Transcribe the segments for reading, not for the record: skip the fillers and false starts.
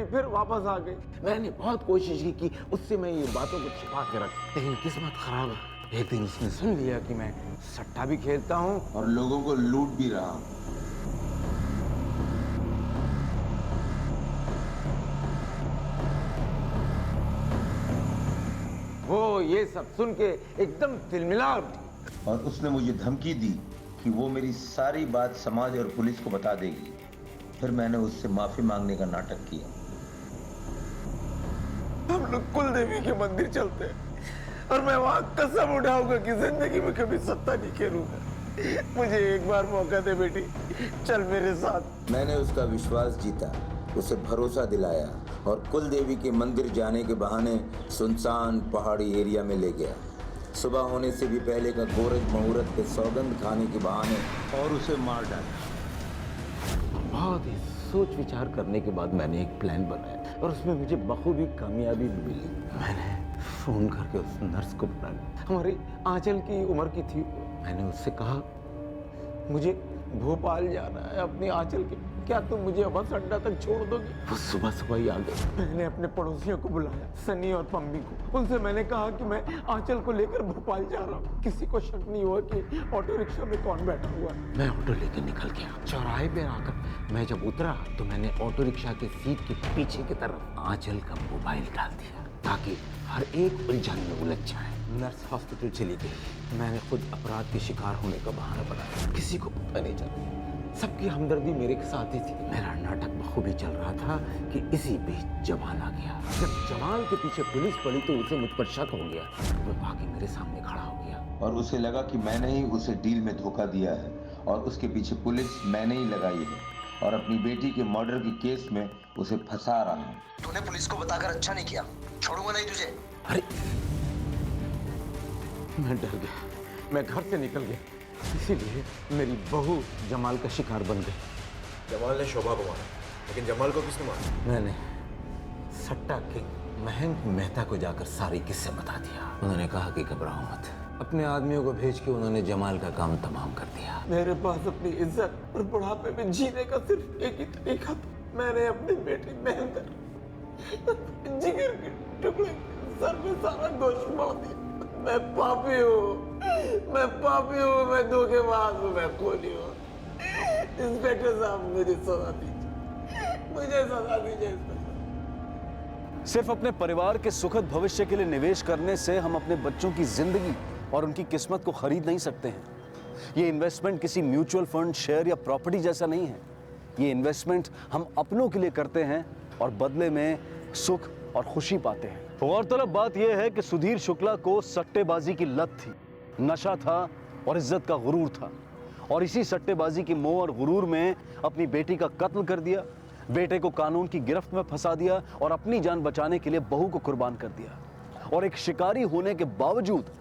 फिर वापस आ गई। मैंने बहुत कोशिश की कि उससे मैं ये बातों को छिपा के रख, लेकिन किस्मत खराब है। एक दिन उसने सुन लिया कि मैं सट्टा भी खेलता हूँ और लोगों को लूट भी रहा हूँ। वो ये सब सुन के एकदम तिलमिला उठी और उसने मुझे धमकी दी कि वो मेरी सारी बात समाज और पुलिस को बता देगी। फिर मैंने उससे माफी मांगने का नाटक किया। हम लोग कुल देवी के मंदिर चलते हैं और मैं वहां कसम उठाऊंगा कि जिंदगी में कभी सट्टा नहीं खेलूंगा। मुझे एक बार मौका दे बेटी, चल मेरे साथ। मैंने उसका विश्वास जीता, उसे भरोसा दिलाया और कुल देवी के मंदिर जाने के बहाने सुनसान पहाड़ी एरिया में ले गया। सुबह होने से भी पहले का गोरज मुहूर्त पे सौगंध खाने के बहाने और उसे मार डाला। बहुत ही सोच विचार करने के बाद मैंने एक प्लान बनाया और उसमें मुझे बखूबी कामयाबी भी मिली। मैंने फोन करके उस नर्स को बुलाया, हमारी आंचल की उम्र की थी। मैंने उससे कहा मुझे भोपाल जाना है अपनी आंचल के, क्या तुम मुझे बस अड्डा तक छोड़ दोगी? वो सुबह सुबह ही आ गए। मैंने अपने पड़ोसियों को बुलाया, सनी और पम्मी को। उनसे मैंने कहा कि मैं आंचल को लेकर भोपाल जा रहा हूँ। किसी को शक नहीं हुआ कि ऑटो रिक्शा में कौन बैठा हुआ है। मैं ऑटो लेकर निकल गया। चौराहे पे आकर मैं जब उतरा तो मैंने ऑटो रिक्शा के सीट के पीछे की तरफ आंचल का मोबाइल डाल दिया ताकि हर एक उलझन में उलझ जाए। नर्स हॉस्पिटल चली गई। मैंने खुद अपराध के शिकार होने का बहाना बनाया, किसी को पता नहीं चला। सबकी हमदर्दी मेरे साथ ही थी। मेरा नाटक बखूबी चल रहा था कि इसी बीच जमाल आ गया। जब जमाल के पीछे पुलिस पड़ी तो उसे मुझ पर शक हो गया। वो आके मेरे सामने खड़ा हो गया और उसे लगा कि मैंने ही उसे डील में धोखा दिया है और उसके पीछे पुलिस मैंने ही लगाई है और अपनी बेटी के मर्डर के केस में उसे फंसा रहा हूँ। तूने पुलिस को बताकर अच्छा नहीं किया, छोड़ूंगा नहीं तुझे। अरे मैं डर गया, मैं घर से निकल गया, इसीलिए मेरी बहू जमाल का शिकार बन गई। जमाल ने शोभा को मारा, लेकिन जमाल को किसने मारा? मैंने सट्टा के महंत मेहता को जाकर सारी किस्से बता दिया। उन्होंने कहा कि घबराओ मत। अपने आदमियों को भेज के उन्होंने जमाल का काम तमाम कर दिया। मेरे पास अपनी इज्जत और बुढ़ापे में जीने का सिर्फ एक ही तरीका था। मैंने अपनी बेटी मेहंतर जिगर के टुकड़े सर में सारा गोश्त मार दिया। मैं पापी हूँ, मैं पापी हूँ, मैं धोखेबाज हूँ, मैं खूनी हूँ। इंस्पेक्टर साहब मुझे सजा दीजिए, मुझे सजा दीजिए इंस्पेक्टर। सिर्फ अपने परिवार के सुखद भविष्य के लिए निवेश करने से हम अपने बच्चों की जिंदगी और उनकी किस्मत को खरीद नहीं सकते हैं। ये इन्वेस्टमेंट किसी म्यूचुअल फंड, शेयर या प्रॉपर्टी जैसा नहीं है। ये इन्वेस्टमेंट हम अपनों के लिए करते हैं और बदले में सुख और खुशी पाते हैं। गौरतलब बात यह है कि सुधीर शुक्ला को सट्टेबाजी की लत थी, नशा था और इज्जत का गुरूर था और इसी सट्टेबाजी के मोह और गुरूर में अपनी बेटी का कत्ल कर दिया, बेटे को कानून की गिरफ्त में फंसा दिया और अपनी जान बचाने के लिए बहू को कुर्बान कर दिया। और एक शिकारी होने के बावजूद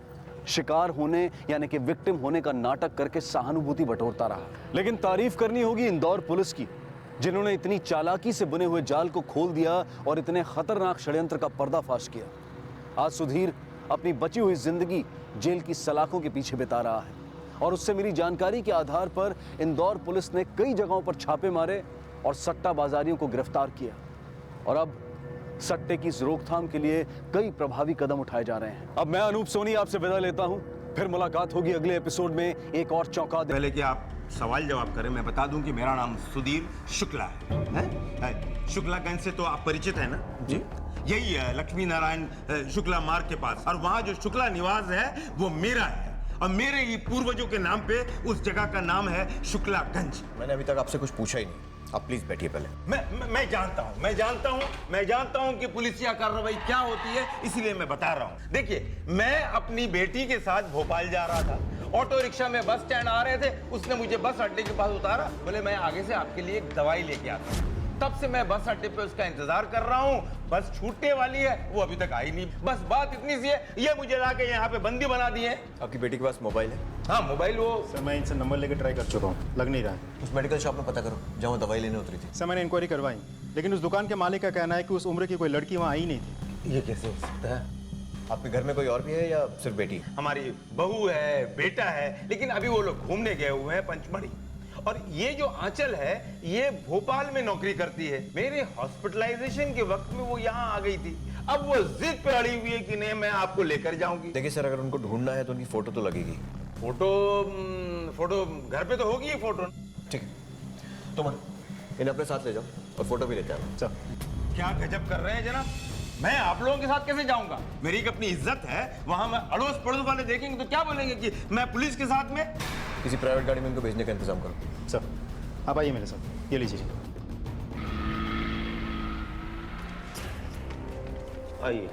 शिकार होने यानी कि विक्टिम होने का नाटक करके सहानुभूति बटोरता रहा। लेकिन तारीफ करनी होगी इंदौर पुलिस की, जिन्होंने इतनी चालाकी से बुने हुए जाल को खोल दिया और इतने खतरनाक षड्यंत्र का पर्दाफाश किया। आज सुधीर अपनी बची हुई जिंदगी जेल की सलाखों के पीछे बिता रहा है और उससे मिली जानकारी के आधार पर इंदौर पुलिस ने कई जगहों पर छापे मारे और सट्टा बाजारियों को गिरफ्तार किया और अब सट्टे की रोकथाम के लिए कई प्रभावी कदम उठाए जा रहे हैं। अब मैं अनूप सोनी आपसे विदा लेता हूं, फिर मुलाकात होगी अगले एपिसोड में एक और चौंका दे। पहले कि आप सवाल जवाब करें, मैं बता दूं कि मेरा नाम सुधीर शुक्ला है? शुक्लागंज से तो आप परिचित है ना? जी, यही है लक्ष्मी नारायण शुक्ला मार्ग के पास, और वहाँ जो शुक्ला निवास है वो मेरा है और मेरे ही पूर्वजों के नाम पे उस जगह का नाम है शुक्लागंज। मैंने अभी तक आपसे कुछ पूछा ही नहीं, आप प्लीज बैठिए पहले। मैं जानता हूं कि पुलिसिया कार्रवाई क्या होती है, इसलिए मैं बता रहा हूं। देखिए, मैं अपनी बेटी के साथ भोपाल जा रहा था, ऑटो रिक्शा में बस स्टैंड आ रहे थे, उसने मुझे बस अड्डे के पास उतारा, बोले मैं आगे से आपके लिए एक दवाई लेके आता हूं। तब से मैं बस अड्डे पे उसका इंतजार कर रहा हूँ, बस छूटने वाली है, वो अभी तक आई नहीं। बस बात इतनी सी है, ये मुझे लाके यहाँ पे बंदी बना दिए। आपकी बेटी के पास मोबाइल है? हाँ, मोबाइल वो सर मैं इनसे नंबर लेकर ट्राई कर चुका हूँ, लग नहीं रहा है। उस मेडिकल शॉप में पता करो जहाँ वो दवाई लेने उतरी थी। सर मैंने इंक्वायरी करवाई, लेकिन उस दुकान के मालिक का कहना है कि उस उम्र की कोई लड़की वहाँ आई नहीं थी। ये कैसे हो सकता है? आपके घर में कोई और भी है या सिर्फ बेटी? हमारी बहू है, बेटा है, लेकिन अभी वो लोग घूमने गए हुए हैं पंचमढ़ी, और ये जो आंचल है ये भोपाल में नौकरी करती है। मेरे हॉस्पिटलाइजेशन के वक्त में वो यहाँ आ गई थी। अब वो जिद पे अड़ी हुई है कि नहीं मैं आपको लेकर जाऊंगी। देखिए सर, अगर उनको ढूंढना है तो उनकी फोटो तो लगेगी। फोटो घर पे तो होगी ये फोटो। ठीक है, तुम इन्हें अपने साथ ले जाओ और फोटो भी लेते आओ। चल। क्या गजब कर रहे हैं जनाब, मैं आप लोगों के साथ कैसे जाऊंगा? मेरी एक अपनी इज्जत है, वहां मैं अड़ोस पड़ोस वाले देखेंगे तो क्या बोलेंगे कि मैं पुलिस के साथ में। किसी प्राइवेट गाड़ी में इनको भेजने का इंतजाम करो। सर आप आइए मेरे साथ, ये लीजिए। आइए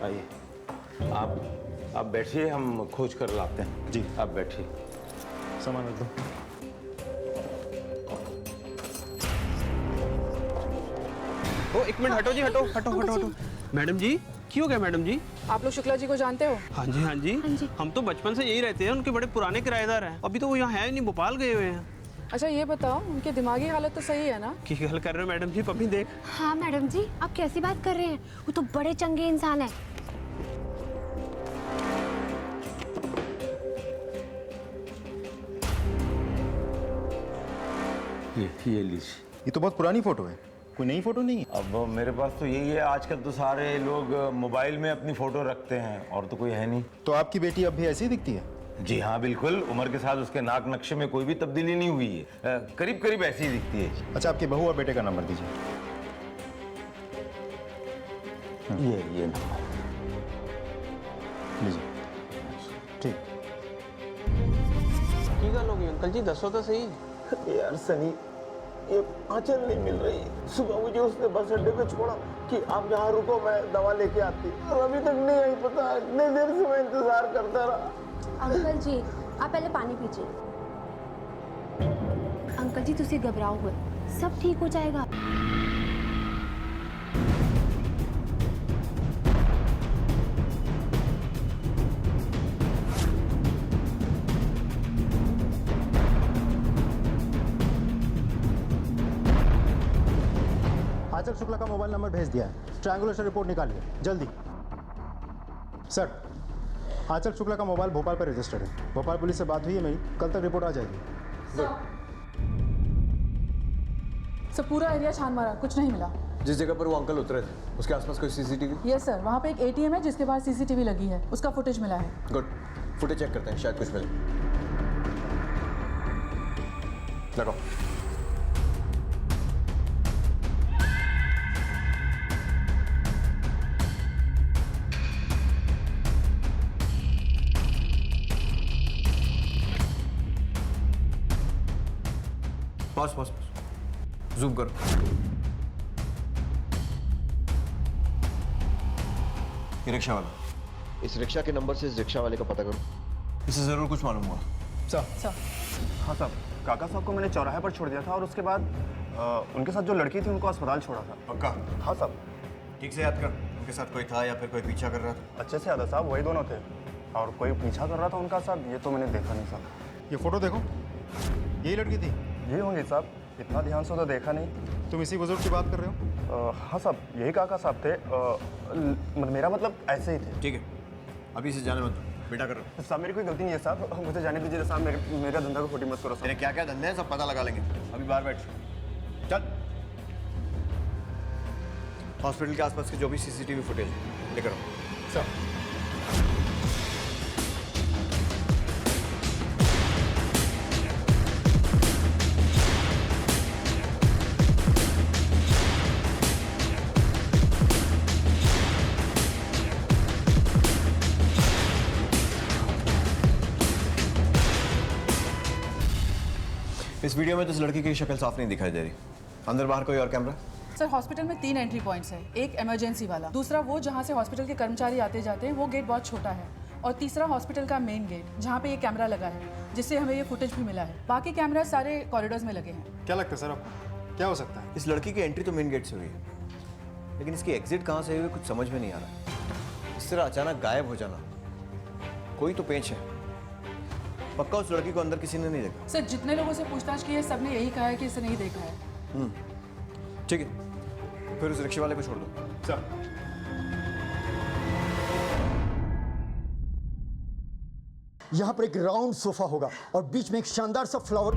आइए, आप बैठिए, हम खोज कर लाते हैं। जी। आप बैठिए। सामान रख दो। ओ एक मिनट, हटो जी, हटो हटो हटो हटो। मैडम जी, क्यों गए मैडम जी? आप लोग शुक्ला जी को जानते हो? हाँ जी हाँ जी, हम तो बचपन से यही रहते हैं, उनके बड़े पुराने किराएदार हैं। अभी तो वो यहाँ है ही नहीं, भोपाल गए हुए हैं। अच्छा ये बताओ, उनकी दिमागी हालत तो सही है ना? की गल कर रहे हो मैडम जी? पपी देख। हाँ मैडम जी, आप कैसी बात कर रहे हैं? वो तो बड़े चंगे इंसान हैं। ये लीजिए। ये तो बहुत पुरानी फोटो है, कोई नई फोटो नहीं है। अब मेरे पास तो यही है, आजकल तो सारे लोग मोबाइल में अपनी फोटो रखते हैं, और तो कोई है नहीं। तो आपकी बेटी अब भी ऐसी ही दिखती है? जी हाँ बिल्कुल, उम्र के साथ उसके नाक नक्शे में कोई भी तब्दीली नहीं हुई है, करीब करीब ऐसी ही दिखती है। अच्छा, आपकी बहू और बेटे का नंबर दीजिए। ये नंबर लीजिए। ठीक। की गल होगी अंकल जी, दसो तो सही। यार सनी, ये आंचल नहीं मिल रही। सुबह मुझे उसने बस अड्डे पे छोड़ा कि आप यहाँ रुको, मैं दवा लेके आती, और अभी तक नहीं आई। पता है इतने देर से मैं इंतजार करता रहा। अंकल जी, आप पहले पानी पीजिए। अंकल जी, तुसी घबराओ हुए, सब ठीक हो जाएगा। आंचल शुक्ला का मोबाइल नंबर भेज दिया है, ट्रायंगुलेशन रिपोर्ट निकालिए जल्दी। सर, आंचल शुक्ला का मोबाइल भोपाल पर रजिस्टर्ड है। भोपाल पुलिस से बात हुई है मेरी, कल तक रिपोर्ट आ जाएगी। सर पूरा एरिया छान मारा, कुछ नहीं मिला। जिस जगह पर वो अंकल उतरे थे उसके आसपास कोई सीसीटीवी? यस सर, वहाँ पे एक एटीएम है जिसके पास सीसीटीवी लगी है, उसका फुटेज मिला है। गुड, फुटेज चेक करते हैं, शायद कुछ मिले। लगाओ। पास जूम करो। ये रिक्शा वाला, इस रिक्शा के नंबर से इस रिक्शा वाले का पता करो, इसे जरूर कुछ मालूम हुआ। सर हाँ साहब, काका साहब को मैंने चौराहे पर छोड़ दिया था, और उसके बाद उनके साथ जो लड़की थी उनको अस्पताल छोड़ा था। पक्का? हाँ साहब। ठीक से याद कर, उनके साथ कोई था या फिर कोई पीछा कर रहा था? अच्छे से याद है साहब, वही दोनों थे, और कोई पीछा कर रहा था उनका साहब, ये तो मैंने देखा नहीं साहब। ये फोटो देखो, यही लड़की थी? ये होंगी साहब, इतना ध्यान से तो देखा नहीं। तुम इसी बुजुर्ग की बात कर रहे हो? हाँ साहब, यही काका साहब थे। मेरा मतलब ऐसे ही थे। ठीक है, अभी इसे जाने मत, बेटा कर रहा। साहब मेरी कोई गलती नहीं है साहब, मुझे जाने दीजिए साहब, मेरा धंधा को खोटी मत करो साहब। तेरे क्या क्या धंधे हैं सब पता लगा लेंगे, अभी बाहर बैठ। चल। हॉस्पिटल के आसपास के जो भी सीसीटीवी फुटेज है लेकर आओ। सर इस वीडियो में तो इस लड़की की शक्ल साफ नहीं दिखाई दे रही। अंदर बाहर कोई और कैमरा? सर हॉस्पिटल में 3 एंट्री पॉइंट्स हैं, एक इमरजेंसी वाला, दूसरा वो जहाँ से हॉस्पिटल के कर्मचारी आते जाते हैं, वो गेट बहुत छोटा है, और तीसरा हॉस्पिटल का मेन गेट जहाँ पे ये कैमरा लगा है, जिससे हमें ये फुटेज भी मिला है। बाकी कैमरा सारे कॉरिडोर्स में लगे हैं। क्या लगता है सर आपको, क्या हो सकता है? इस लड़की की एंट्री तो मेन गेट से हुई है, लेकिन इसकी एग्जिट कहाँ से हुई कुछ समझ में नहीं आ रहा। इस तरह अचानक गायब हो जाना, कोई तो पेंच है। पक्का उस लड़की को अंदर किसी ने नहीं देखा? सर जितने लोगों से पूछताछ की है, सबने यही कहा है कि इसे नहीं देखा है। ठीक है, फिर उस रिक्शे वाले को छोड़ दो। सर यहाँ पर एक राउंड सोफा होगा और बीच में एक शानदार सा फ्लावर।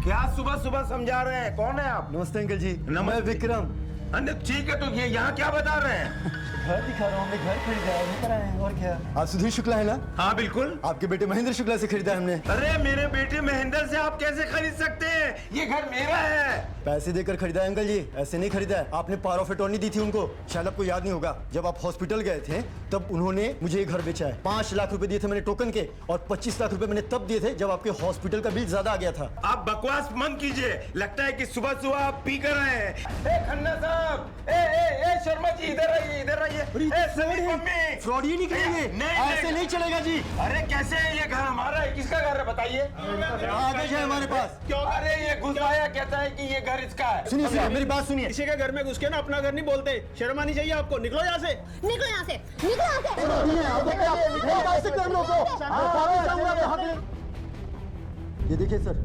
क्या सुबह सुबह समझा रहे हैं? कौन है आप? नमस्ते अंकल जी। नमस्ते। विक्रम। अन्य ठीक है, तो ये यहाँ क्या बता रहे हैं? घर दिखा रहा हूँ, हमने घर खरीदा है, लेकर आए हैं, और क्या? आप सुधीर शुक्ला है ना? हाँ बिल्कुल। आपके बेटे महेंद्र शुक्ला से खरीदा है हमने। अरे मेरे बेटे महेंद्र से आप कैसे खरीद सकते हैं? ये घर मेरा है। पैसे देकर खरीदा है अंकल जी, ऐसे नहीं खरीदा है। आपने पावर ऑफ अटॉर्नी दी थी उनको, शायद आपको याद नहीं होगा। जब आप हॉस्पिटल गए थे तब उन्होंने मुझे ये घर बेचा है। 5 लाख रुपए दिए थे मैंने टोकन के, और 25 लाख रुपए मैंने तब दिए थे जब आपके हॉस्पिटल का बिल ज्यादा आ गया था। आप बकवास मत कीजिए, लगता है कि सुबह सुबह आप पी कर आए हैं। ए खन्ना साहब, ए शर्मा जी, इधर आइए, इधर आइए। ए सलीम मम्मी, फ्रॉड ही नहीं करेंगे, ऐसे नहीं चलेगा जी। अरे कैसे है? ये घर हमारा है, किसका घर है बताइए? कागज है हमारे पास। क्यों? अरे ये घुसाया कहता है कि ये घर इसका है। सुनिए सुनिए, मेरी बात सुनिए। किसी के घर में घुस के ना अपना घर नहीं बोलते, शर्म आनी चाहिए आपको। निकलो यहाँ से, निकलो यहाँ से, निकलो यहाँ से। ये देखिए सर,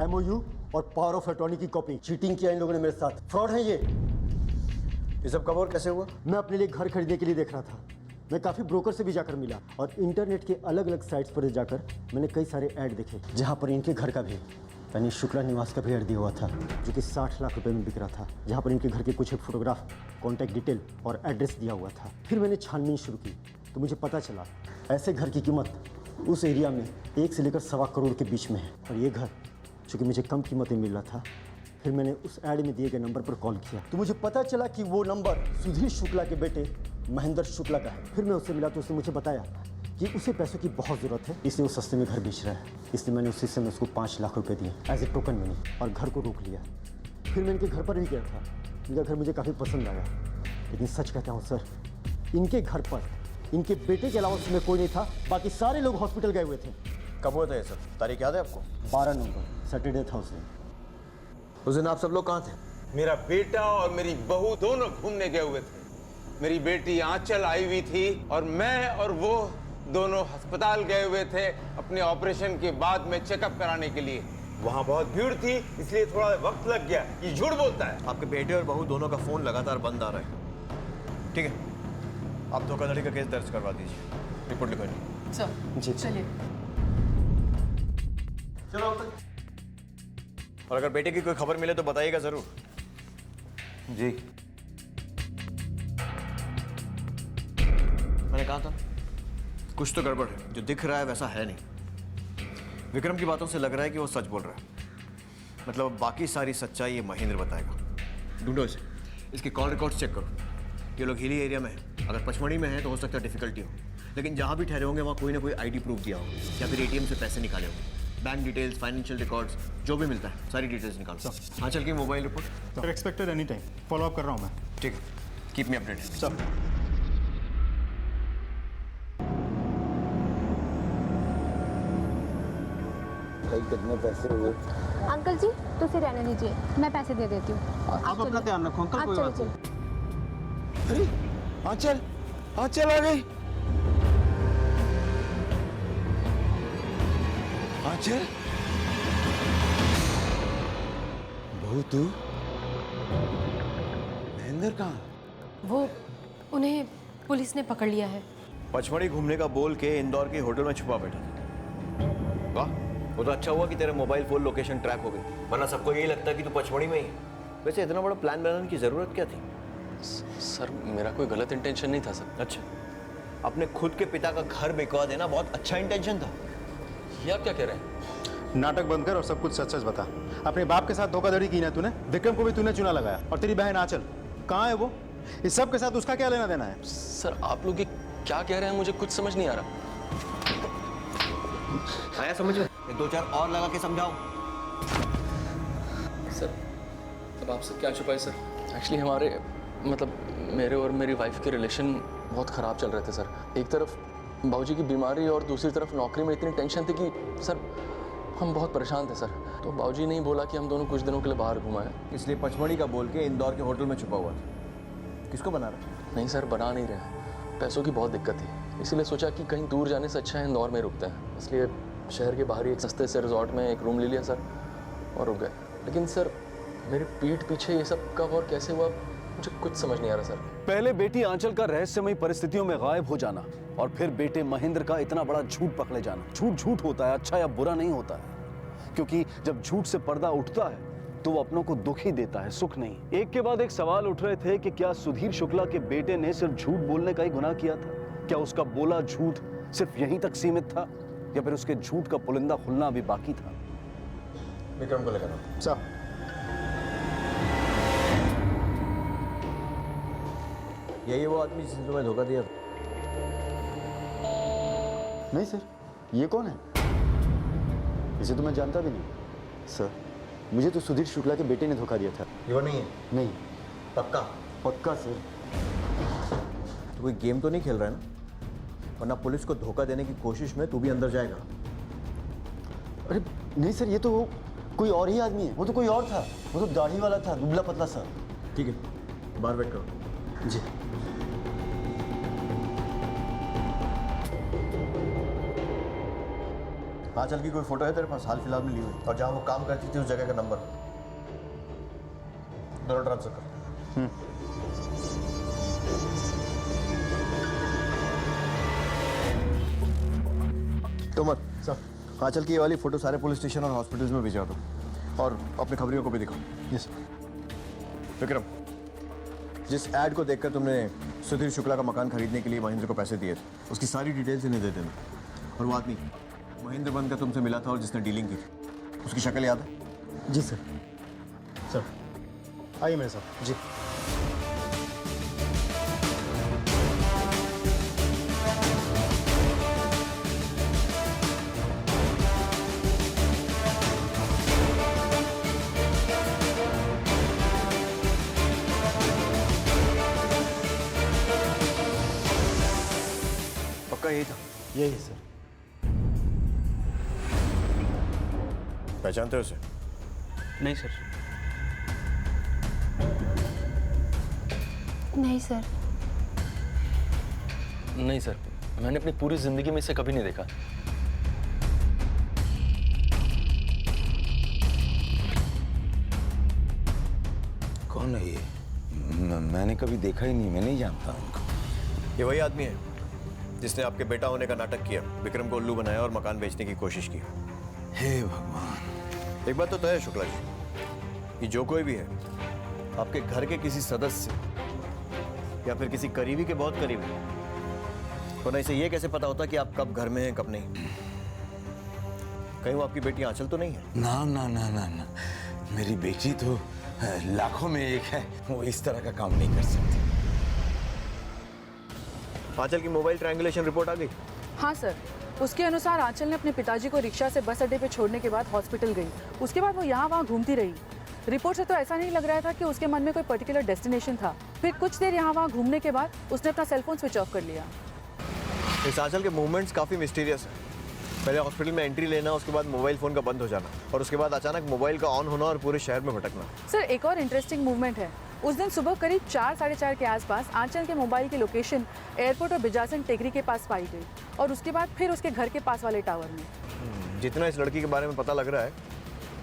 MOU और पावर ऑफ अटॉर्नी की कॉपी। चीटिंग किया इन लोगों ने मेरे साथ, फ्रॉड है ये सब कब और कैसे हुआ? मैं अपने लिए घर खरीदने के लिए देख रहा था। मैं काफ़ी ब्रोकर से भी जाकर मिला, और इंटरनेट के अलग अलग साइट्स पर जाकर मैंने कई सारे ऐड देखे, जहाँ पर इनके घर का भी, यानी शुक्ला निवास का भी ऐड दिया हुआ था, जो कि 60 लाख रुपए में बिक रहा था, जहाँ पर इनके घर के कुछ एक फोटोग्राफ, कॉन्टैक्ट डिटेल और एड्रेस दिया हुआ था। फिर मैंने छानबीन शुरू की तो मुझे पता चला ऐसे घर की कीमत उस एरिया में 1 से लेकर 1.25 करोड़ के बीच में है, और ये घर चूँकि मुझे कम कीमत में मिल रहा था। फिर मैंने उस ऐड में दिए गए नंबर पर कॉल किया तो मुझे पता चला कि वो नंबर सुधीर शुक्ला के बेटे महेंद्र शुक्ला का है। फिर मैं उससे मिला तो उसने मुझे बताया कि उसे पैसों की बहुत ज़रूरत है, इसलिए वो सस्ते में घर बेच रहा है। इसलिए मैंने उसी समय उसको 5 लाख रुपए दिए एज ए टोकन मनी, और घर को रोक लिया। फिर मैं इनके घर पर भी गया था। इनका घर मुझे काफ़ी पसंद आया, लेकिन सच कहता हूँ सर, इनके घर पर इनके बेटे के अलावा उसमें कोई नहीं था। बाकी सारे लोग हॉस्पिटल गए हुए थे। कब हुआ था ये सर? तारीख याद है आपको? 12 नवंबर, सैटरडे था उस दिन। उस दिन आप सब लोग कहाँ थे? मेरा बेटा और मेरी बहू दोनों घूमने गए हुए थे। मेरी बेटी आंचल आई हुई थी, और मैं और वो दोनों अस्पताल गए हुए थे अपने ऑपरेशन के बाद में चेकअप कराने के लिए। वहाँ बहुत भीड़ थी, इसलिए थोड़ा वक्त लग गया। ये झूठ बोलता है। आपके बेटे और बहू दोनों का फोन लगातार बंद आ रहा है। ठीक है, आप धोखाधड़ी का केस दर्ज करवा दीजिए, रिपोर्ट लिखवाइए। सर जी चलिए। चलो और अगर बेटे की कोई खबर मिले तो बताइएगा जरूर। जी। मैंने कहा था कुछ तो गड़बड़ है, जो दिख रहा है वैसा है नहीं। विक्रम की बातों से लग रहा है कि वो सच बोल रहा है। मतलब बाकी सारी सच्चाई ये महेंद्र बताएगा। ढूंढो इसे, इसके कॉल रिकॉर्ड्स चेक करो। ये लोग हिली एरिया में हैं, अगर पचमढ़ी में है तो हो सकता है डिफिकल्टी हो, लेकिन जहाँ भी ठहरे होंगे वहाँ कोई ना कोई ID प्रूफ दिया होगा, या फिर ATM से पैसे निकाले होंगे। बैंक डिटेल्स, फाइनेंशियल रिकॉर्ड्स, जो भी मिलता है सारी डिटेल्स निकालो। हाँ, चल की mobile report. Sir expected any time, follow up कर रहा हूँ मैं। ठीक है, कीप मी अपडेटेड। सर भाई कितने पैसे हुए? अंकल जी तो उसे रहने दीजिए, मैं पैसे दे देती हूँ। आप अपना ध्यान रखो अंकल, कोई बात नहीं। अरे आंचल, आंचल आ गई। आंचल, बहू तू? महेंद्र कहाँ? वो उन्हें पुलिस ने पकड़ लिया है। पचमढ़ी घूमने का बोल के इंदौर के होटल में छुपा बैठा था। वाह, वो तो अच्छा हुआ कि तेरे मोबाइल फोन लोकेशन ट्रैक हो गई, वरना सबको यही लगता कि तू पचमढ़ी में ही। वैसे इतना बड़ा प्लान बनाने की जरूरत क्या थी? सर मेरा कोई गलत इंटेंशन नहीं था सर। अच्छा, अपने खुद के पिता का घर बिकवा देना बहुत अच्छा इंटेंशन था। ये आप क्या कह रहे हैं? नाटक बंद कर और सब कुछ सच सच बता। अपने बाप के साथ धोखाधड़ी की ना तूने, विक्रम को भी तूने चुना लगाया, और तेरी बहन आंचल कहाँ है वो? इस सब के साथ उसका क्या लेना देना है? सर आप लोग ये क्या कह रहे हैं, मुझे कुछ समझ नहीं आ रहा। आया समझ में? 2-4 और लगा के समझाओ। सर अब आपसे क्या छुपाए सर, एक्चुअली हमारे मतलब मेरे और मेरी वाइफ के रिलेशन बहुत ख़राब चल रहे थे सर। एक तरफ बाबूजी की बीमारी और दूसरी तरफ नौकरी में इतनी टेंशन थी कि सर हम बहुत परेशान थे सर। तो बाबूजी ने ही बोला कि हम दोनों कुछ दिनों के लिए बाहर घुमाएं, इसलिए पचमढ़ी का बोल के इंदौर के होटल में छुपा हुआ था। किसको बना रहा? नहीं सर बना नहीं रहे, पैसों की बहुत दिक्कत थी, इसीलिए सोचा कि कहीं दूर जाने से अच्छा है इंदौर में रुकते हैं, इसलिए शहर के बाहर ही एक सस्ते से रिजॉर्ट में एक रूम ले लिया सर और रुक गए। लेकिन सर मेरे पीठ पीछे ये सब कब और कैसे हुआ मुझे कुछ समझ नहीं आ रहा सर। पहले बेटी आंचल का रहस्यमयी परिस्थितियों में गायब हो जाना, और फिर बेटे महेंद्र का इतना बड़ा झूठ पकड़े जाना। झूठ झूठ होता है, अच्छा या बुरा नहीं होता है। क्योंकि जब झूठ से पर्दा उठता है तो वो अपनों को दुख ही देता है, सुख नहीं। एक के बाद एक सवाल उठ रहे थे कि क्या सुधीर शुक्ला के बेटे ने सिर्फ झूठ बोलने का ही गुनाह किया था? क्या उसका बोला झूठ सिर्फ यहीं तक सीमित था, या फिर उसके झूठ का पुलिंदा खुलना अभी बाकी था? विक्रम को लेकर आओ। सर, यही वो आदमी जिसने तुम्हें धोखा दिया? नहीं सर, ये कौन है? इसे तो मैं जानता भी नहीं। सर, मुझे तो सुधीर शुक्ला के बेटे ने धोखा दिया था। ये वो नहीं है? नहीं। पक्का? पक्का सर। तो कोई गेम तो नहीं खेल रहा है ना? वरना पुलिस को धोखा देने की कोशिश में तू भी अंदर जाएगा। अरे नहीं सर, ये तो कोई और ही आदमी है। वो तो कोई और था, वो तो दाढ़ी वाला था, दुबला पतला सा। ठीक है, बाहर वेट करो। जी। आंचल की कोई फोटो है तेरे पास हाल फिलहाल में ली हुई? और जहां वो काम करती थी उस जगह का नंबर दोनों ट्रांसफर कर। तो मत सर, आंचल की ये वाली फोटो सारे पुलिस स्टेशन और हॉस्पिटल्स में भिजवा दो, और अपने खबरियों को भी दिखाओ। Yes sir. विक्रम, जिस ऐड को देखकर तुमने सुधीर शुक्ला का मकान खरीदने के लिए महेंद्र को पैसे दिए थे, उसकी सारी डिटेल्स इन्हें दे देना। और वो आदमी महेंद्र बनकर तुमसे मिला था और जिसने डीलिंग की थी, उसकी शक्ल याद है? जी सर। सर आइए मेरे साथ। जी। पक्का यही था? यही है सर। पहचानते हो उसे? नहीं सर। नहीं सर। नहीं सर, मैंने अपनी पूरी जिंदगी में इसे कभी नहीं देखा। कौन है ये? मैंने कभी देखा ही नहीं, मैं नहीं जानता उनको। ये वही आदमी है जिसने आपके बेटा होने का नाटक किया, विक्रम को उल्लू बनाया और मकान बेचने की कोशिश की। हे भगवान। एक बात तो तय है शुक्ला जी, कि जो कोई भी है आपके घर के किसी सदस्य या फिर किसी करीबी के बहुत करीबी, वरना इसे ये कैसे पता होता कि आप कब घर में हैं कब नहीं? कहीं वो आपकी बेटी आंचल तो नहीं है? ना ना ना ना ना, मेरी बेटी तो लाखों में एक है, वो इस तरह का काम नहीं कर सकती। आंचल की मोबाइल ट्रायंगुलेशन रिपोर्ट आ गई? हाँ सर, उसके अनुसार आंचल ने अपने पिताजी को रिक्शा से बस अड्डे पे छोड़ने के बाद हॉस्पिटल गई। उसके बाद वो यहाँ वहाँ घूमती रही। रिपोर्ट से तो ऐसा नहीं लग रहा था कि उसके मन में कोई पर्टिकुलर डेस्टिनेशन था। फिर कुछ देर यहाँ वहाँ घूमने के बाद उसने अपना सेलफोन स्विच ऑफ कर लिया। इस आंचल के मूवमेंट्स काफ़ी मिस्टीरियस है। पहले हॉस्पिटल में एंट्री लेना, उसके बाद मोबाइल फ़ोन का बंद हो जाना, और उसके बाद अचानक मोबाइल का ऑन होना और पूरे शहर में भटकना। सर, एक और इंटरेस्टिंग मूवमेंट है। उस दिन सुबह करीब 4 साढ़े 4 के आसपास आंचल के मोबाइल की लोकेशन एयरपोर्ट और बिजासन टेकरी के पास पाई गई, और उसके बाद फिर उसके घर के पास वाले टावर में। जितना इस लड़की के बारे में पता लग रहा है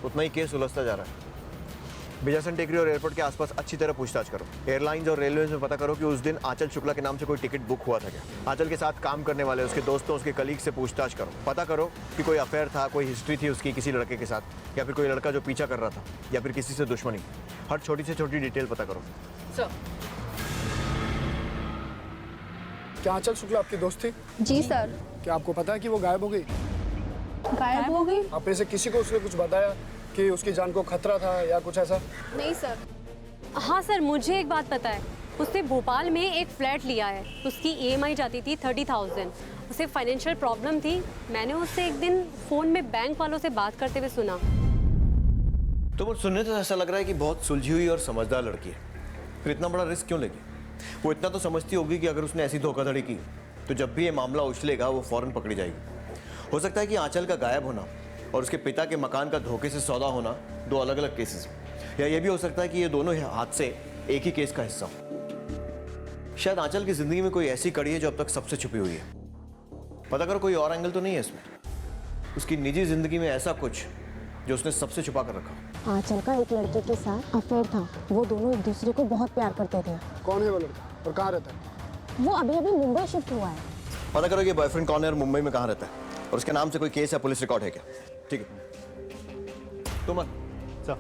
उतना ही केस उलझता जा रहा है। बिजासन टेकरी और एयरपोर्ट के आसपास अच्छी तरह पूछताछ करो। एयरलाइंस और रेलवे में पता करो कि उस दिन आंचल शुक्ला के नाम से कोई टिकट बुक हुआ था क्या। आंचल के साथ काम करने वाले उसके दोस्तों, उसके कलीग से पूछताछ करो। पता करो कि कोई अफेयर था, कोई हिस्ट्री थी उसकी किसी लड़के के साथ, या फिर कोई लड़का जो पीछा कर रहा था, या फिर किसी से दुश्मनी। हर छोटी से छोटी डिटेल पता करो। सर, क्या आंचल शुक्ला आपकी दोस्त थी? जी सर। क्या आपको पता है कि वो गायब हो गई? गायब हो गई? आप में से किसी को उसने कुछ बताया कि उसकी जान को खतरा था या कुछ ऐसा? नहीं सर। हाँ सर, मुझे एक बात पता है। उसने भोपाल में एक फ्लैट लिया है। उसकी EMI जाती थी 30,000। उसे फाइनेंशियल प्रॉब्लम थी। मैंने उससे एक दिन फ़ोन में बैंक वालों से बात करते हुए सुना। तो वो सुनने से ऐसा लग रहा है कि बहुत सुलझी हुई और समझदार लड़की है। फिर इतना बड़ा रिस्क क्यों लेगी? वो इतना तो समझती होगी कि अगर उसने ऐसी धोखाधड़ी की तो जब भी ये मामला उछलेगा वो फौरन पकड़ी जाएगी। हो सकता है कि आंचल का गायब होना और उसके पिता के मकान का धोखे से सौदा होना दो अलग अलग केसेस, या ये भी हो सकता है कि ये दोनों हादसे एक ही केस का हिस्सा हो। शायद आंचल की जिंदगी में कोई ऐसी कड़ी है जो अब तक सबसे छुपी हुई है। पता करो कोई और एंगल तो नहीं है इसमें, उसकी निजी जिंदगी में ऐसा कुछ जो उसने सबसे छुपा कर रखा। आंचल का एक लड़के के साथ अफेयर था। वो दोनों एक दूसरे को बहुत प्यार करते थे। कौन है वो लड़का और कहाँ रहता है? वो अभी अभी मुंबई शिफ्ट हुआ है। पता करो कि बॉयफ्रेंड कौन है और मुंबई में कहाँ रहता है, और उसके नाम से कोई केस या पुलिस रिकॉर्ड है क्या? ठीक है, तुम सर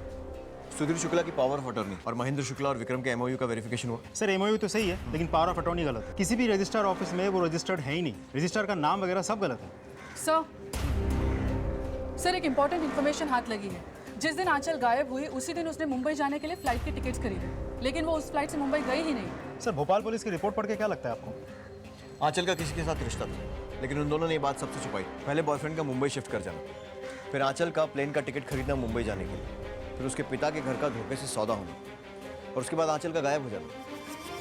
सुधीर शुक्ला की पावर ऑफ अटॉर्नी और महेंद्र शुक्ला और विक्रम के एमओयू का वेरिफिकेशन हुआ? सर एमओयू तो सही है, लेकिन पावर ऑफ अटॉर्नी गलत है। किसी भी रजिस्ट्रार ऑफिस में वो रजिस्टर्ड है ही नहीं। रजिस्ट्रार का नाम वगैरह सब गलत है। सर एक इम्पॉर्टेंट इन्फॉर्मेशन हाथ लगी है। जिस दिन आंचल गायब हुई उसी दिन उसने मुंबई जाने के लिए फ्लाइट की टिकट्स खरीदे, लेकिन वो उस फ्लाइट से मुंबई गई ही नहीं। सर भोपाल पुलिस की रिपोर्ट पढ़ के क्या लगता है आपको? आंचल का किसी के साथ रिश्ता था, लेकिन उन दोनों ने ये बात सबसे छुपाई। पहले बॉयफ्रेंड का मुंबई शिफ्ट कर जाना, फिर आंचल का प्लेन का टिकट खरीदना मुंबई जाने के लिए, फिर उसके पिता के घर का धोखे से सौदा होना, और उसके बाद आंचल का गायब हो जाना।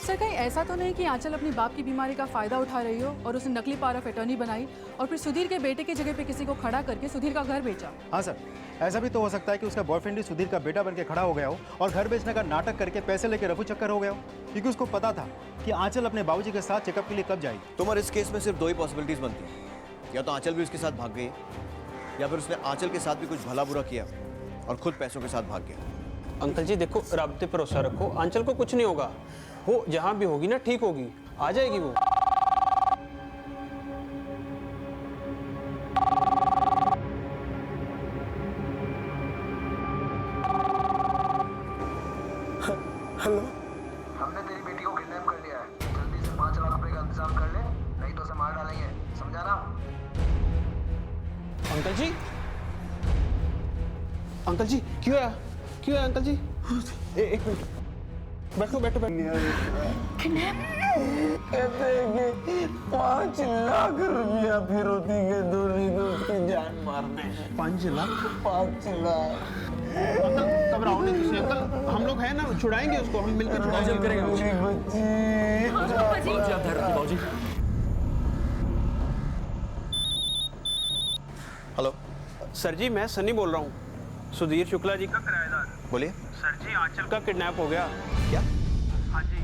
सर कहीं ऐसा तो नहीं कि आंचल अपनी बाप की बीमारी का फायदा उठा रही हो और उसने नकली पावर ऑफ अटॉर्नी बनाई और फिर सुधीर के बेटे की जगह पे किसी को खड़ा करके सुधीर का घर बेचा? हाँ सर, ऐसा भी तो हो सकता है कि उसका बॉयफ्रेंड ही सुधीर का बेटा बन के खड़ा हो गया हो और घर बेचने का नाटक करके पैसे लेके रफू चक्कर हो गया हो, क्योंकि उसको पता था कि आंचल अपने बाबूजी के साथ चेकअप के लिए कब जाएगी। तुम्हारे इस केस में सिर्फ दो ही पॉसिबिलिटीज बनती हैं, या तो आंचल भी उसके साथ भाग गई, या फिर उसने आंचल के साथ भी कुछ भला बुरा किया और खुद पैसों के साथ भाग गया। अंकल जी देखो, रब पे भरोसा रखो, आंचल को कुछ नहीं होगा। वो जहाँ भी होगी ना ठीक होगी, आ जाएगी वो। हेलो, हमने तेरी बेटी को किडनैप कर लिया है। जल्दी से 5 लाख रुपए का इंतजाम कर ले, नहीं तो उसे मार डालेंगे, समझा ना? अंकल जी, अंकल जी क्यों है अंकल जी? एक मिनट, बैठो बैठो बैठो। कहते हैं कि 5 लाख रुपया फिरौती के दूरी तो उसकी जान मारते हैं। 5 लाख? 5 लाख। अंकल घबराओ नहीं तुझे, अंकल हम लोग हैं ना, छुड़ाएंगे उसको, हम मिलकर छुड़ाएंगे। बाबूजी। हेलो सर जी, मैं सनी बोल रहा हूँ, सुधीर शुक्ला जी का किराएदार। बोलिए। सर जी आंचल का किडनैप हो गया। क्या? हाँ जी।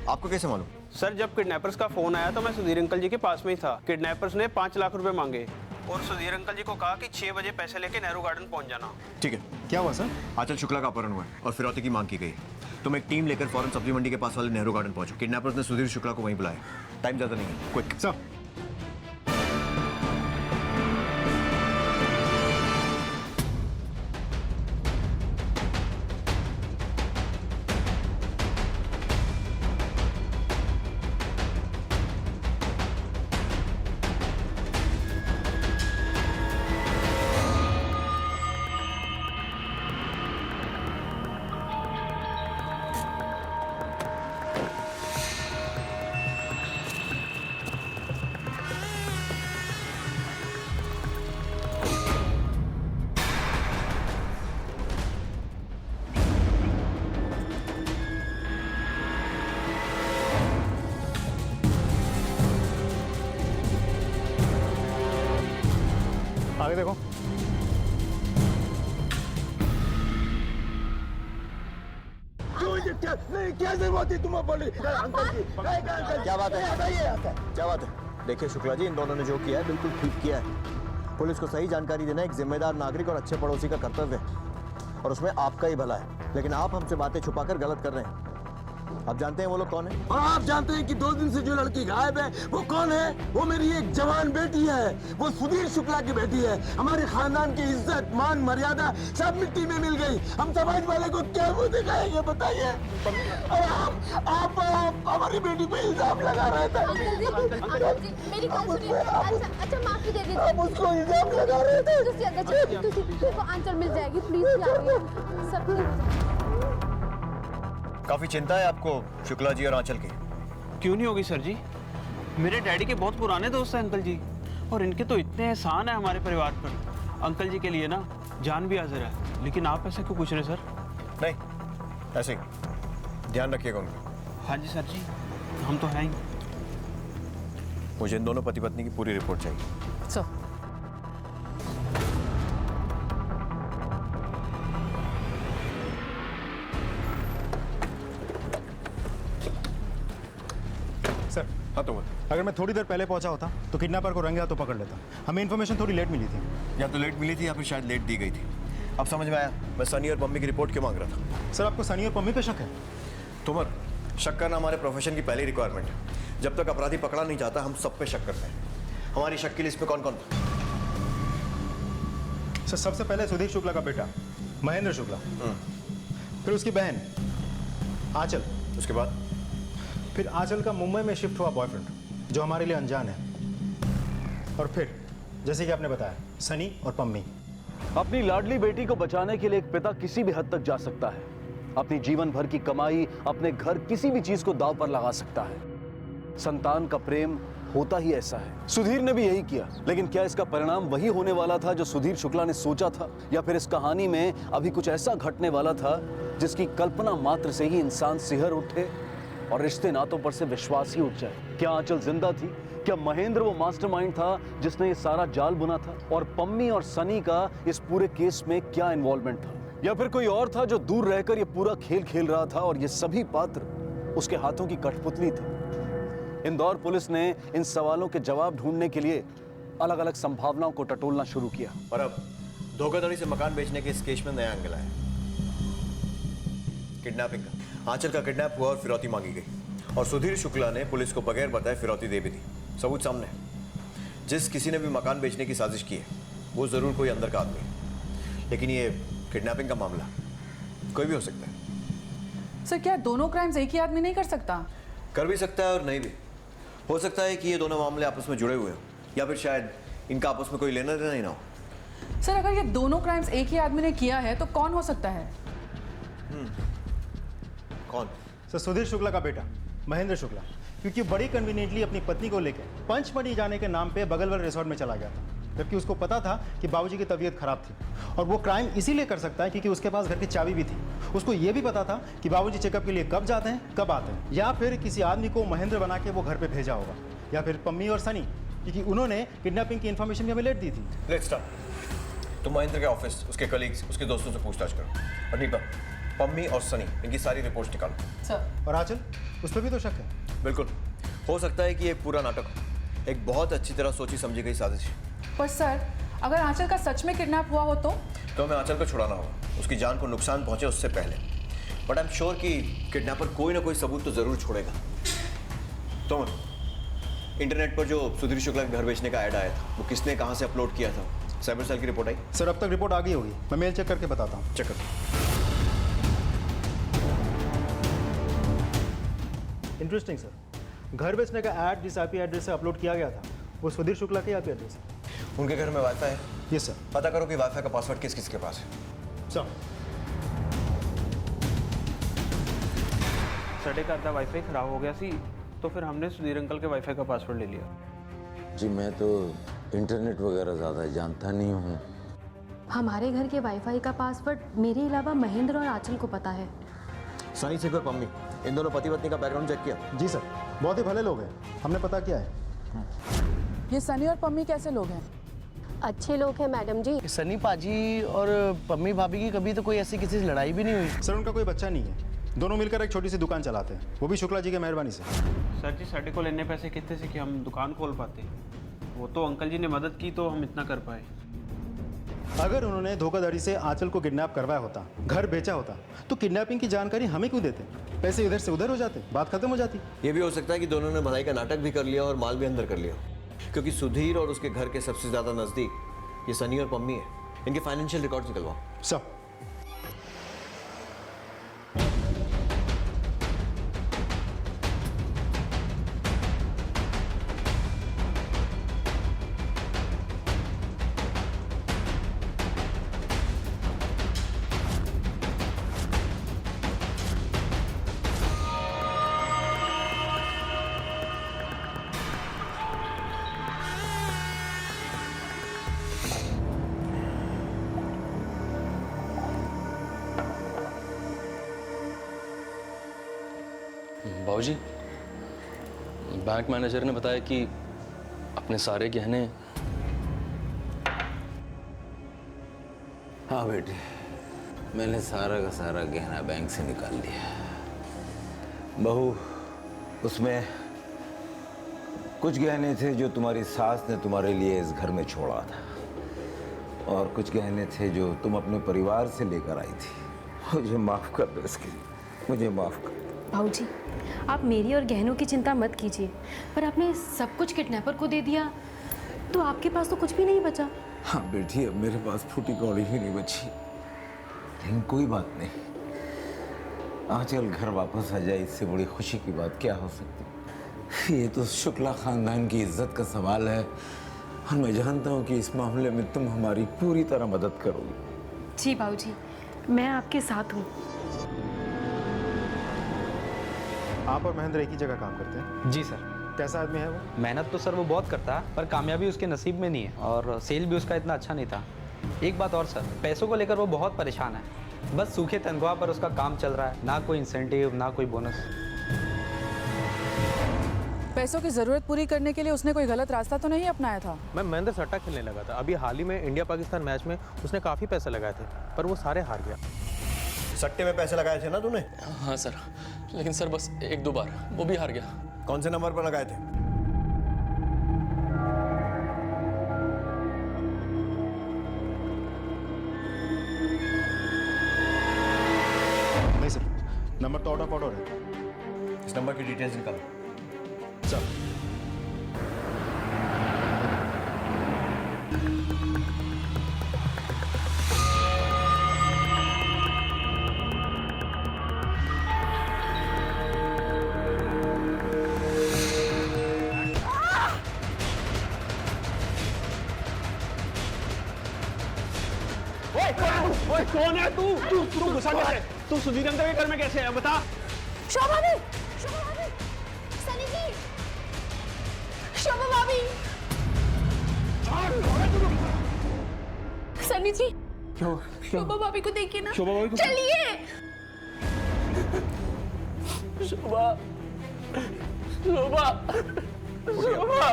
आपको कैसे मालूम? सर जब किडनैपर्स का फोन आया तो मैं सुधीर अंकल जी के पास में ही था। किडनैपर्स ने 5 लाख रुपए मांगे और सुधीर अंकल जी को कहा कि 6 बजे पैसे लेके नेहरू गार्डन पहुंच जाना। ठीक है। क्या हुआ सर? आंचल शुक्ला का अपहरण हुआ है और फिरौती की मांग की गई। तुम एक टीम लेकर फौरन सब्जी मंडी के पास वाले नेहरू गार्डन पहुंचो। किडनैपर्स ने सुधीर शुक्ला को वहीं बुलाया। टाइम ज्यादा नहीं है, क्विक। सर आगे देखो। क्या जरूरत है तुम्हें बोली? अंकल जी क्या बात है? क्या बात है? देखिए शुक्ला जी, इन दोनों ने जो किया है बिल्कुल ठीक किया है। पुलिस को सही जानकारी देना एक जिम्मेदार नागरिक और अच्छे पड़ोसी का कर्तव्य है, और उसमें आपका ही भला है। लेकिन आप हमसे बातें छुपाकर गलत कर रहे हैं। आप जानते हैं वो लोग कौन है? और आप जानते हैं कि 2 दिन से जो लड़की गायब है वो कौन है? वो मेरी एक जवान बेटी है, वो सुधीर शुक्ला की बेटी है। हमारे खानदान की इज्जत, मान, मर्यादा सब मिट्टी में मिल गई। हम समाज वाले को क्या मुंह दिखाएंगे बताइए? और आप हमारी बेटी पे इल्जाम लगा रहे थे। मेरी बात सुनिए। अच्छा माफी दे दीजिए। आप उसको इल्जाम लगा रहे थे। तुसी आंचल मिल जाएगी, प्लीज सब। काफी चिंता है आपको शुक्ला जी और आंचल की? क्यों नहीं होगी सर जी, मेरे डैडी के बहुत पुराने दोस्त हैं अंकल जी, और इनके तो इतने एहसान है हमारे परिवार पर। अंकल जी के लिए ना जान भी हाजिर है। लेकिन आप ऐसा क्यों पूछ रहे सर? नहीं, ऐसे ही ध्यान रखिएगा उनका। हाँ जी सर जी, हम तो हैं ही। मुझे इन दोनों पति पत्नी की पूरी रिपोर्ट चाहिए। सर सर हाँ तो अगर मैं थोड़ी देर पहले पहुंचा होता तो किडनैपर को रंगे हाथों पकड़ लेता। हमें इन्फॉर्मेशन थोड़ी लेट मिली थी। या तो लेट मिली थी या फिर शायद लेट दी गई थी। अब समझ में आया मैं सनी और मम्मी की रिपोर्ट क्यों मांग रहा था। सर आपको सनी और मम्मी पे शक है? तुमर, शक करना हमारे प्रोफेशन की पहली रिक्वायरमेंट है। जब तक अपराधी पकड़ा नहीं जाता हम सब पे शक करते हैं। हमारी शक की लिस्ट में कौन कौन था? सर सबसे पहले सुधीर शुक्ला का बेटा महेंद्र शुक्ला, फिर उसकी बहन आंचल, उसके बाद फिर आंचल का मुंबई में शिफ्ट हुआ बॉयफ्रेंड जो हमारे लिए अनजान है, और फिर जैसे कि आपने बताया सनी और पम्मी। अपनी लाडली बेटी को बचाने के लिए एक पिता किसी भी हद तक जा सकता है, अपनी जीवन भर की कमाई, अपने घर, किसी भी चीज को दांव पर लगा सकता है। संतान का प्रेम होता ही ऐसा है। सुधीर ने भी यही किया, लेकिन क्या इसका परिणाम वही होने वाला था जो सुधीर शुक्ला ने सोचा था, या फिर इस कहानी में अभी कुछ ऐसा घटने वाला था जिसकी कल्पना मात्र से ही इंसान सिहर उठे और रिश्ते नातों पर से विश्वास ही उठ जाए? क्या आंचल जिंदा थी? क्या महेंद्र वो मास्टरमाइंड था जिसने ये सारा जाल बुना था? और पम्मी और सनी का इस पूरे केस में क्या इन्वॉल्वमेंट था? या फिर कोई और था जो दूर रहकर ये पूरा खेल खेल रहा था और ये सभी पात्र उसके हाथों की कठपुतली थे? इंदौर पुलिस ने इन सवालों के जवाब ढूंढने के लिए अलग अलग संभावनाओं को टटोलना शुरू किया। और अब धोखाधड़ी से मकान बेचने के इस केस में नया एंगल आया, किडनैपिंग का। आंचल का किडनैप हुआ और फिरौती मांगी गई, और सुधीर शुक्ला ने पुलिस को बगैर बताए फिरौती दे भी दी। सबूत सामने है। जिस किसी ने भी मकान बेचने की साजिश की है वो जरूर कोई अंदर का आदमी है, लेकिन ये किडनैपिंग का मामला कोई भी हो सकता है। सर क्या दोनों क्राइम्स एक ही आदमी नहीं कर सकता? कर भी सकता है और नहीं भी। हो सकता है कि ये दोनों मामले आपस में जुड़े हुए हों, या फिर शायद इनका आपस में कोई लेना देना ही ना हो। सर अगर ये दोनों क्राइम्स एक ही आदमी ने किया है तो कौन हो सकता है? कौन? सर सुधीर शुक्ला का बेटा महेंद्र शुक्ला, क्योंकि बड़ी कन्वीनियंटली अपनी पत्नी को लेकर पंचमढ़ी जाने के नाम पे बगल वाले रिसोर्ट में चला गया था, जबकि उसको पता था कि बाबूजी की तबीयत खराब थी। और वो क्राइम इसीलिए कर सकता है क्योंकि उसके पास घर की चाबी भी थी। उसको ये भी पता था कि बाबूजी चेकअप के लिए कब जाते हैं, कब आते हैं, या फिर किसी आदमी को महेंद्र बना के वो घर पे भेजा होगा, या फिर पम्मी और सनी, क्योंकि उन्होंने किडनैपिंग की इन्फॉर्मेशन भी हमें लेट दी थी। Let's start. तुम महेंद्र के ऑफिस, उसके कलीग्स, उसके दोस्तों से पूछताछ करो। और नीपा, पम्मी और सनी, इनकी सारी रिपोर्ट्स निकालो। सर और आंचल, उस पर भी तो शक है। बिल्कुल, हो सकता है कि ये पूरा नाटक हो, एक बहुत अच्छी तरह सोची समझी गई साजिश। पर सर अगर आंचल का सच में किडनैप हुआ हो तो हमें आंचल को छुड़ाना होगा, उसकी जान को नुकसान पहुंचे उससे पहले। बट आई एम श्योर कि किडनैपर कोई ना कोई सबूत तो जरूर छोड़ेगा। तो इंटरनेट पर जो सुधीर शुक्ला के घर बेचने का ऐड आया था वो किसने कहां से अपलोड किया था? साइबर सेल की रिपोर्ट आई? सर अब तक रिपोर्ट आ गई होगी, मैं मेल चेक करके बताता हूँ। चेक करो। इंटरेस्टिंग सर, घर बेचने का ऐड जिस आईपी एड्रेस से अपलोड किया गया था वो सुधीर शुक्ला के आईपी एड्रेस है। उनके घर में वाईफाई है? Yes sir. पता करो कि वाईफाई का पासवर्ड किस किस के पास है। सर साढ़े का आधा वाईफाई खराब हो गया सी, तो फिर हमने सुधीर अंकल के वाईफाई का पासवर्ड ले लिया। जी मैं तो इंटरनेट वगैरह ज़्यादा जानता नहीं हूँ। हमारे घर के वाईफाई का पासवर्ड मेरे अलावा महेंद्र और आंचल को पता है। सनी सिंह और पम्मी, इन दोनों पति पत्नी का बैकग्राउंड चेक किया? जी सर, बहुत ही भले लोग हैं, हमने पता किया है। ये सनी और पम्मी कैसे लोग हैं? अच्छे लोग हैं मैडम जी। सनी पाजी और पम्मी भाभी की कभी तो कोई ऐसी किसी से लड़ाई भी नहीं हुई। सर उनका कोई बच्चा नहीं है, दोनों मिलकर एक छोटी सी दुकान चलाते हैं, वो भी शुक्ला जी की मेहरबानी से। सर जी साढ़े को लेने पैसे कितने से कि हम दुकान खोल पाते? वो तो अंकल जी ने मदद की तो हम इतना कर पाए। अगर उन्होंने धोखाधड़ी से आंचल को किडनैप करवाया होता, घर बेचा होता, तो किडनैपिंग की जानकारी हमें क्यों देते? पैसे इधर से उधर हो जाते, बात खत्म हो जाती। ये भी हो सकता है कि दोनों ने भलाई का नाटक भी कर लिया और माल भी अंदर कर लिया, क्योंकि सुधीर और उसके घर के सबसे ज्यादा नजदीक ये सनी और पम्मी है। इनके फाइनेंशियल रिकॉर्ड्स निकलवाओ। सब बाबूजी, बैंक मैनेजर ने बताया कि अपने सारे गहने। हाँ बेटे, मैंने सारा का सारा गहना बैंक से निकाल लिया। बहू, उसमें कुछ गहने थे जो तुम्हारी सास ने तुम्हारे लिए इस घर में छोड़ा था, और कुछ गहने थे जो तुम अपने परिवार से लेकर आई थी। मुझे माफ़ कर दो इसके लिए, मुझे माफ़ कर। भाऊजी, आप मेरी और गहनों की चिंता मत कीजिए, पर आपने सब कुछ किडनैपर को दे दिया तो आपके पास तो कुछ भी नहीं बचा। हाँ बेटी, अब मेरे पास फूटी कौड़ी ही नहीं बची। लेकिन कोई बात नहीं, आंचल घर वापस आ जाए, इससे बड़ी खुशी की बात क्या हो सकती। ये तो शुक्ला खानदान की इज्जत का सवाल है और मैं जानता हूँ कि इस मामले में तुम हमारी पूरी तरह मदद करोगी। जी बाबूजी, मैं आपके साथ हूँ। आप और महेंद्र एक ही जगह काम करते हैं? जी सर। कैसा आदमी है वो? मेहनत तो सर वो बहुत करता है, पर कामयाबी उसके नसीब में नहीं है और सेल भी उसका इतना अच्छा नहीं था। एक बात और सर, पैसों को लेकर वो बहुत परेशान है। बस सूखे तनख्वाह पर उसका काम चल रहा है, ना कोई इंसेंटिव ना कोई बोनस। पैसों की ज़रूरत पूरी करने के लिए उसने कोई गलत रास्ता तो नहीं अपनाया था? मैं महेंद्र सट्टा खेलने लगा था। अभी हाल ही में इंडिया पाकिस्तान मैच में उसने काफ़ी पैसे लगाए थे, पर वो सारे हार गया। सट्टे में पैसे लगाए थे ना तूने? हाँ सर, लेकिन सर बस 1-2 बार, वो भी हार गया। कौन से नंबर पर लगाए थे? नहीं सर, नंबर तो आउट ऑफ ऑर्डर है। इस नंबर की डिटेल्स निकालो। सर, ओए कौन है तू? तू घुसा कैसे? तू सुधीर अंकल के घर में कैसे है बता? शोभा भाभी, शोभा भाभी, सनी जी, शोभा भाभी, सनी जी, शोभा भाभी को देखिए ना। शोभा भाभी को चलिए। शोभा, शोभा, शोभा।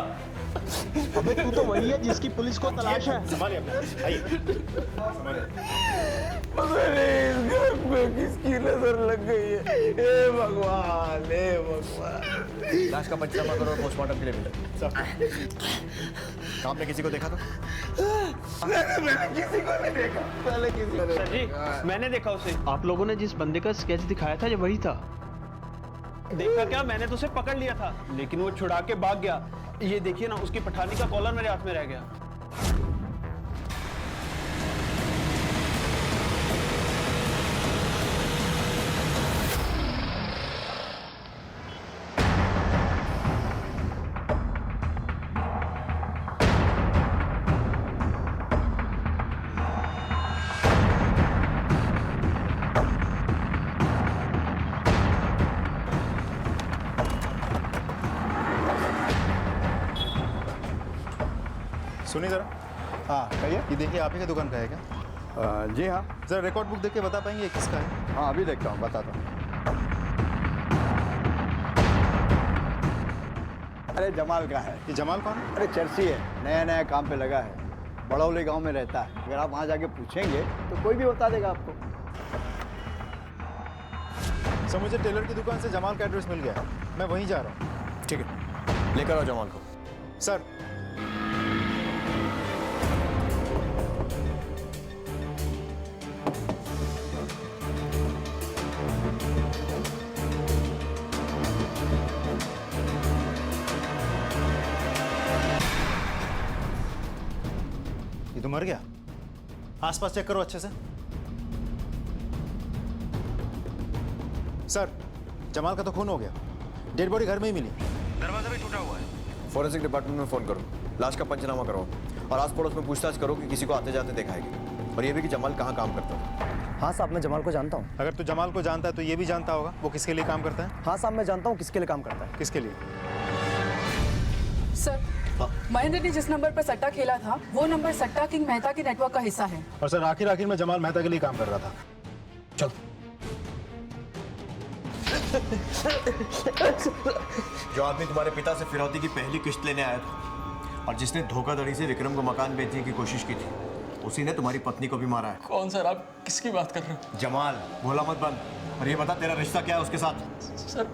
अबे तू तो वही है जिसकी पुलिस को तलाश है। संभालिए अपने, आइए। किसकी नजर लग गई है? हे भगवान, हे भगवान। लाश का पंचनामा करो और पोस्टमार्टम के लिए मिले। काम में किसी को देखा था? मैंने किसी को नहीं देखा। पहले किसी को सर जी, मैंने देखा उसे। आप लोगों ने जिस बंदे का स्केच दिखाया था ये वही था। देखा क्या? मैंने तो उसे पकड़ लिया था, लेकिन वो छुड़ा के भाग गया। ये देखिए ना, उसकी पठानी का कॉलर मेरे हाथ में रह गया। सुनिए जरा। हाँ कहिए। ये देखिए, आप ही की दुकान का है क्या? जी हाँ। जरा रिकॉर्ड बुक देख के बता पाएंगे ये किसका है? हाँ अभी देखता हूँ, बताता हूँ। अरे जमाल का है। ये जमाल कौन है? अरे चर्सी है, नया नया काम पे लगा है, बड़ौली गांव में रहता है। अगर आप वहाँ जाके पूछेंगे तो कोई भी बता देगा आपको। सर मुझे टेलर की दुकान से जमाल का एड्रेस मिल गया है, मैं वहीं जा रहा हूँ। ठीक है, लेकर आओ जमाल को। सर ये तो मर गया। आसपास चेक करो अच्छे से। सर जमाल का तो खून हो गया, डेड बॉडी घर में ही मिली। दरवाजा भी टूटा हुआ है। फॉरेंसिक डिपार्टमेंट में फोन करो, लाश का पंचनामा करो और आस पड़ोस में पूछताछ करो कि किसी को आते जाते देखा है क्या, और ये भी कि जमाल कहाँ काम करता है। हाँ साहब, मैं जमाल को जानता हूँ। अगर तू जमाल को जानता है तो ये भी जानता होगा वो किसके लिए काम करता है। हाँ साहब, मैं जानता हूँ किसके लिए काम करता है। किसके लिए? सर, महेंद्र ने जिस नंबर पर सट्टा खेला था वो नंबर सट्टा किंग मेहता के नेटवर्क का हिस्सा है। और सर आखिर में जमाल मेहता के लिए काम कर रहा था। चल। जो आदमी तुम्हारे पिता से फिरौती की पहली किश्त लेने आया था और जिसने धोखाधड़ी से विक्रम को मकान बेचने की कोशिश की थी, उसी ने तुम्हारी पत्नी को भी मारा है। कौन सर? आप किसकी बात कर रहे हो? जमाल, भोला मत बन। और ये बता तेरा रिश्ता क्या है उसके साथ? सर